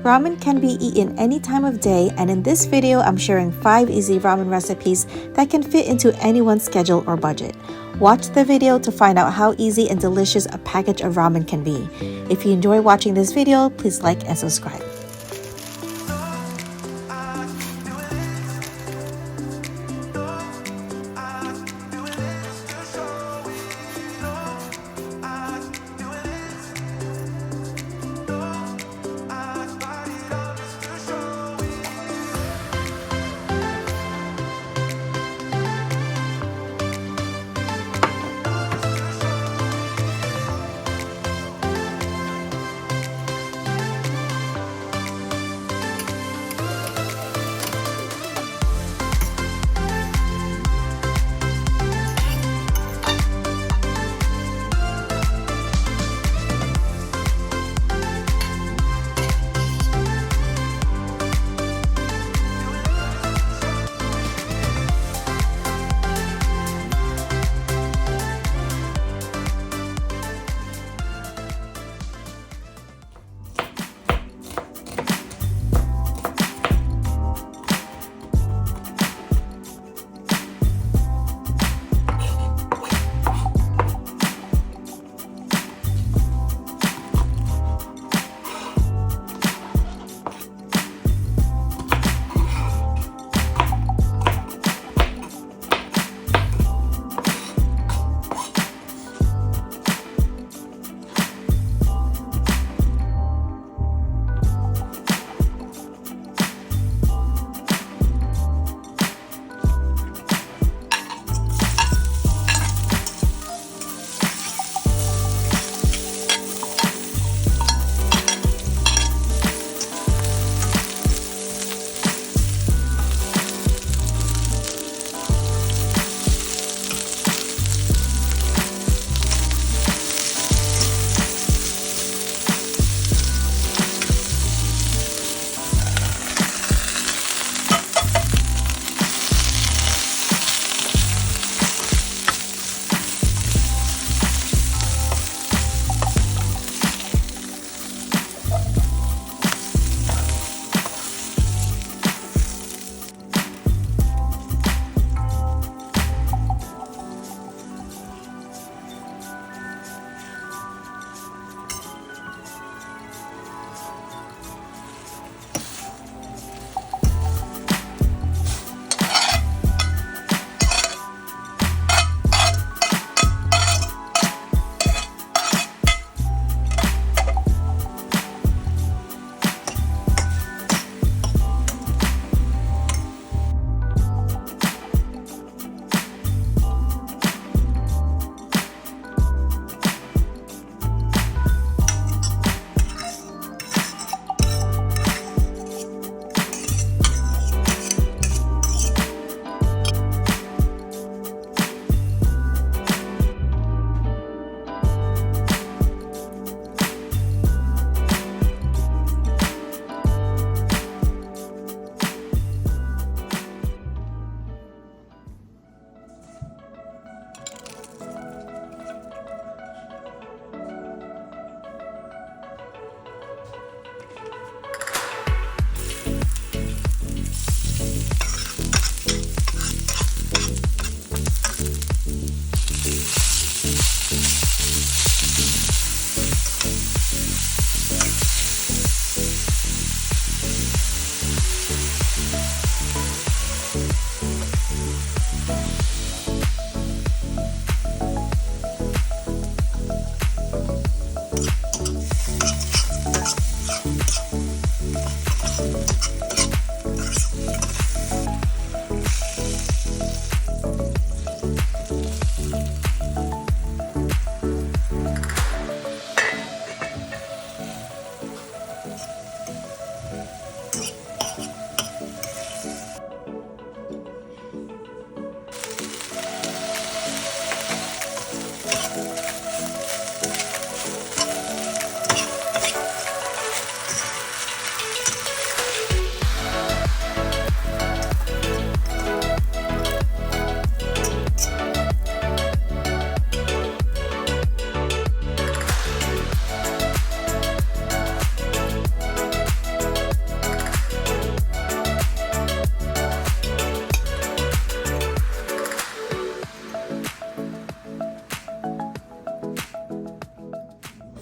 Ramen can be eaten any time of day, and in this video, I'm sharing 5 easy ramen recipes that can fit into anyone's schedule or budget. Watch the video to find out how easy and delicious a package of ramen can be. If you enjoy watching this video, please like and subscribe.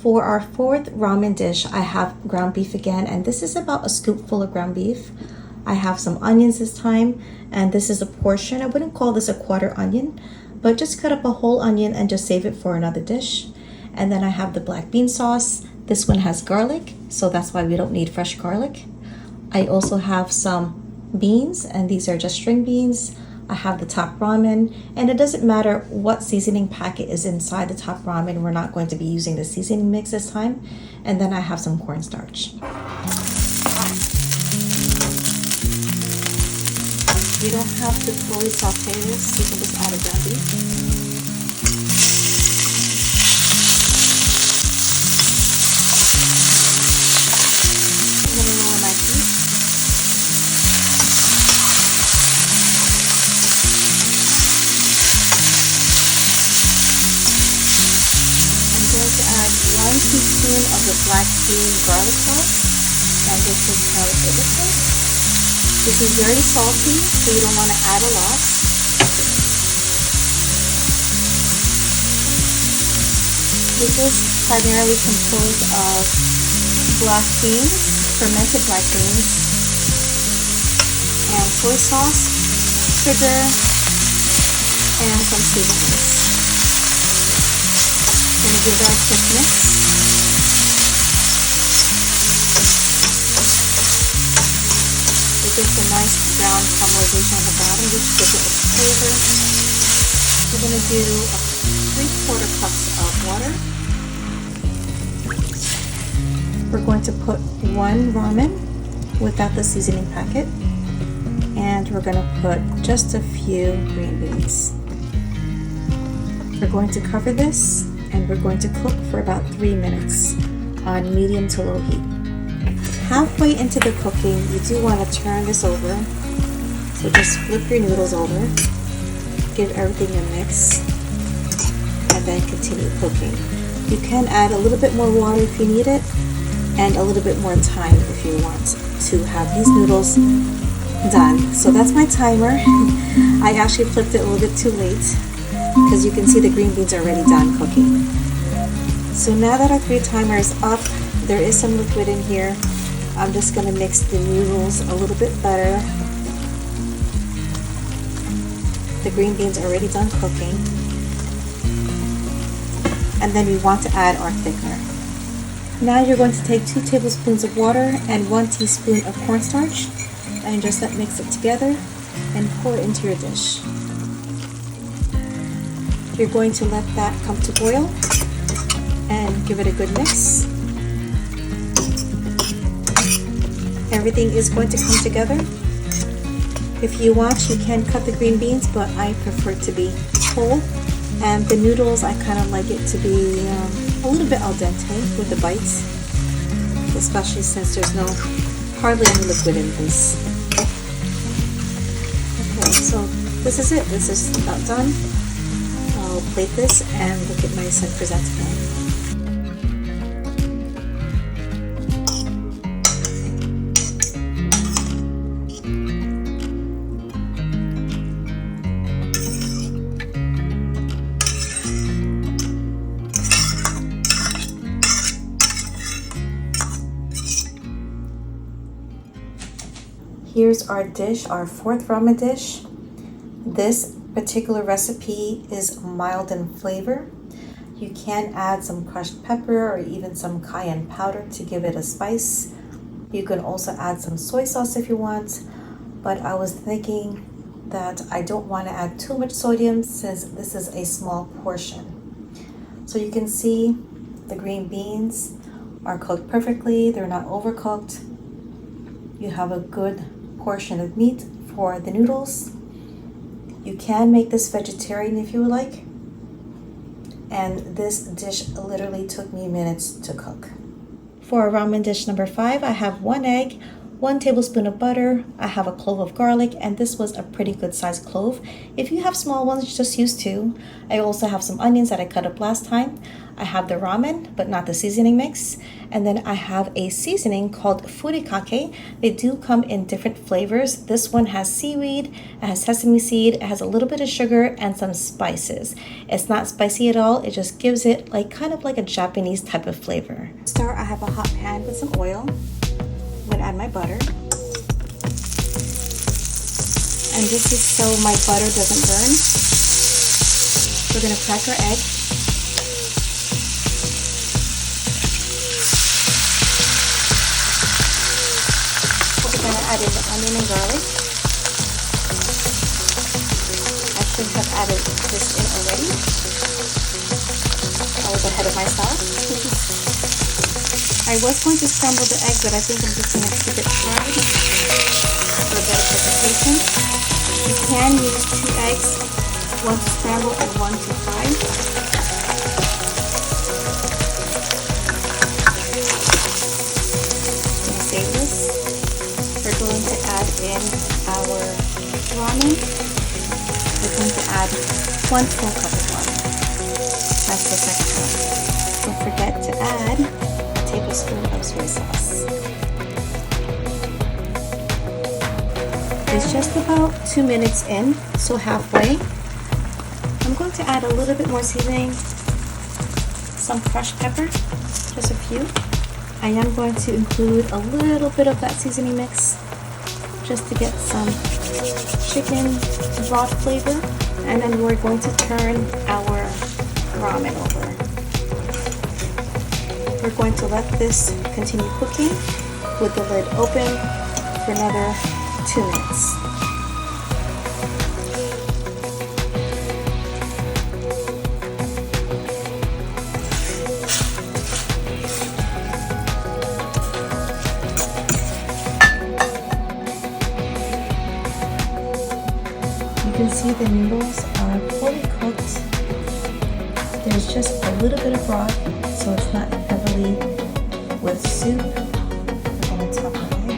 For our fourth ramen dish, I have ground beef again, and this is about a scoop full of ground beef. I have some onions this time, and this is a portion. I wouldn't call this a quarter onion, but just cut up a whole onion and just save it for another dish. And then I have the black bean sauce. This one has garlic, so that's why we don't need fresh garlic. I also have some beans, and these are just string beans. I have the top ramen, and it doesn't matter what seasoning packet is inside the top ramen. We're not going to be using the seasoning mix this time. And then I have some cornstarch. You don't have to fully saute this. You can just add a ground beef. To add 1 teaspoon of the black bean garlic sauce, and this is how it looks like. This is very salty, so you don't want to add a lot. This is primarily composed of black beans, fermented black beans, and soy sauce, sugar, and some seasonings. I'm going to give that a quick mix. It gets a nice brown caramelization on the bottom, which gives it a flavor. We're going to do 3/4 cups of water. We're going to put 1 ramen without the seasoning packet, and we're going to put just a few green beans. We're going to cover this, and we're going to cook for about 3 minutes on medium to low heat. Halfway into the cooking, you do want to turn this over. So just flip your noodles over, give everything a mix, and then continue cooking. You can add a little bit more water if you need it, and a little bit more time if you want to have these noodles done. So that's my timer. I actually flipped it a little bit too late, because you can see the green beans are already done cooking. So now that our 3 timer is up, there is some liquid in here. I'm just going to mix the noodles a little bit better. The green beans are already done cooking. And then we want to add our thickener. Now you're going to take 2 tablespoons of water and 1 teaspoon of cornstarch, and just mix it together and pour it into your dish. You're going to let that come to boil and give it a good mix. Everything is going to come together. If you want, you can cut the green beans, but I prefer it to be whole. And the noodles, I kind of like it to be a little bit al dente with the bites, especially since there's hardly any liquid in this. Okay, so this is it. This is about done. I'll plate this and look at nice and presentable. Here's our dish, our 4th ramen dish. This particular recipe is mild in flavor. You can add some crushed pepper or even some cayenne powder to give it a spice. You can also add some soy sauce if you want, but I was thinking that I don't want to add too much sodium since this is a small portion. So you can see the green beans are cooked perfectly. They're not overcooked. You have a good portion of meat for the noodles. You can make this vegetarian if you would like. And this dish literally took me minutes to cook. For ramen dish number 5, I have 1 egg, 1 tablespoon of butter. I have a clove of garlic, and this was a pretty good sized clove. If you have small ones, just use 2. I also have some onions that I cut up last time. I have the ramen, but not the seasoning mix. And then I have a seasoning called furikake. They do come in different flavors. This one has seaweed, it has sesame seed, it has a little bit of sugar and some spices. It's not spicy at all. It just gives it like kind of like a Japanese type of flavor. To start, I have a hot pan with some oil. I'm gonna add my butter. And this is so my butter doesn't burn. We're gonna crack our egg. We're gonna add in the onion and garlic. I should have added this in already. I was ahead of myself. I was going to scramble the egg, but I think I'm just going to keep it fried for a better presentation. You can use 2 eggs, 1 to scramble and 1 to fry. I'm going to save this. We're going to add in our ramen. We're going to add 1 full cup of water. That's the second cup. Don't forget to add a tablespoon of soy sauce. It's just about 2 minutes in, so halfway. I'm going to add a little bit more seasoning, some crushed pepper, just a few. I am going to include a little bit of that seasoning mix just to get some chicken broth flavor, and then we're going to turn our ramen over. We're going to let this continue cooking with the lid open for another 2 minutes. You can see the noodles are fully cooked. There's just a little bit of broth, so it's not heavily with soup. We're going to top it in.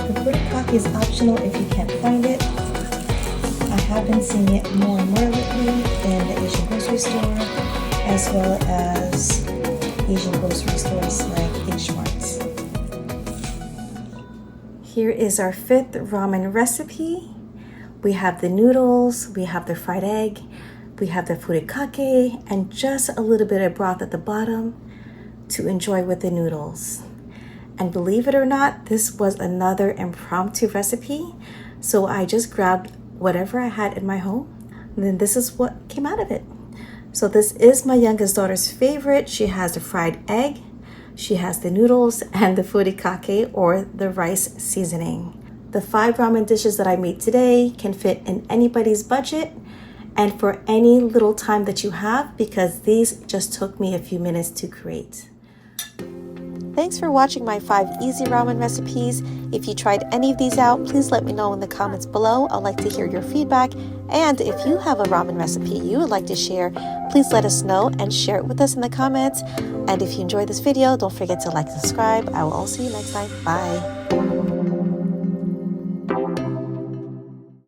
The furikake is optional if you can't find it. I have been seeing it more and more lately in the Asian grocery store, as well as Asian grocery stores like H Mart. Here is our 5th ramen recipe. We have the noodles, we have the fried egg, we have the furikake, and just a little bit of broth at the bottom to enjoy with the noodles. And believe it or not, this was another impromptu recipe. So I just grabbed whatever I had in my home, and then this is what came out of it. So this is my youngest daughter's favorite. She has the fried egg, she has the noodles, and the furikake or the rice seasoning. The 5 ramen dishes that I made today can fit in anybody's budget and for any little time that you have, because these just took me a few minutes to create. Thanks for watching my 5 easy ramen recipes. If you tried any of these out, please let me know in the comments below. I'd like to hear your feedback. And if you have a ramen recipe you would like to share, please let us know and share it with us in the comments. And if you enjoyed this video, don't forget to like and subscribe. I will all see you next time. Bye.